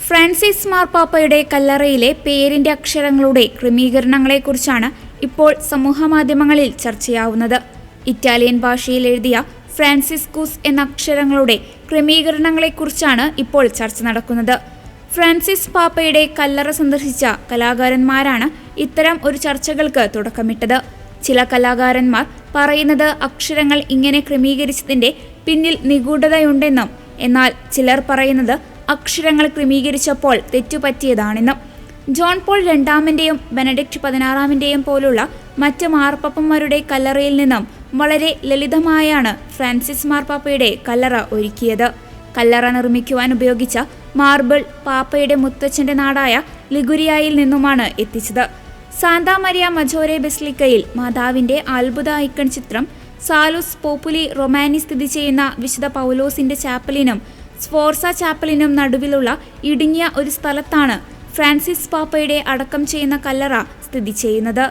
Francis മാർപ്പാപ്പയുടെ കല്ലറയിലെ പേരിന്റെ അക്ഷരങ്ങളുടെ ക്രമീകരണങ്ങളെക്കുറിച്ചാണ് ഇപ്പോൾ സമൂഹമാധ്യമങ്ങളിൽ ചർച്ചയാവുന്നത്. ഇറ്റാലിയൻ ഭാഷയിൽ എഴുതിയ ഫ്രാൻസിസ്കൂസ് എന്ന അക്ഷരങ്ങളുടെ ക്രമീകരണങ്ങളെക്കുറിച്ചാണ് ഇപ്പോൾ ചർച്ച നടക്കുന്നത്. ഫ്രാൻസിസ് പാപ്പയുടെ കല്ലറ സന്ദർശിച്ച കലാകാരന്മാരാണ് ഇത്തരം ഒരു ചർച്ചകൾക്ക് തുടക്കമിട്ടത്. ചില കലാകാരന്മാർ പറയുന്നത് അക്ഷരങ്ങൾ ഇങ്ങനെ ക്രമീകരിച്ചതിന്റെ പിന്നിൽ നിഗൂഢതയുണ്ടെന്നും, എന്നാൽ ചിലർ പറയുന്നത് അക്ഷരങ്ങൾ ക്രമീകരിച്ചപ്പോൾ തെറ്റുപറ്റിയതാണെന്നും. ജോൺ പോൾ രണ്ടാമന്റെയും ബെനഡിക്ട് 16-ാമന്റെയും പോലുള്ള മറ്റ് മാർപ്പാപ്പന്മാരുടെ കല്ലറയിൽ നിന്നും വളരെ ലളിതമായാണ് ഫ്രാൻസിസ് മാർപ്പാപ്പയുടെ കല്ലറ ഒരുക്കിയത്. കല്ലറ നിർമ്മിക്കുവാൻ ഉപയോഗിച്ച മാർബിൾ പാപ്പയുടെ മുത്തച്ഛന്റെ നാടായ ലിഗുരിയയിൽ നിന്നുമാണ് എത്തിച്ചത്. സാന്താ മരിയ മജോറെ ബസിലിക്കയിൽ മാതാവിന്റെ അത്ഭുത ഐക്കൺ ചിത്രം, സാലുസ് പോപ്പുലി റൊമാനി സ്ഥിതി ചെയ്യുന്ന വിശുദ്ധ പൗലോസിന്റെ ചാപ്പലിനും സ്ഫോർസ ചാപ്പലിനും നടുവിലുള്ള ഇടുങ്ങിയ ഒരു സ്ഥലത്താണ് ഫ്രാൻസിസ് പാപ്പയുടെ അടക്കം ചെയ്യുന്ന കല്ലറ സ്ഥിതി ചെയ്യുന്നത്.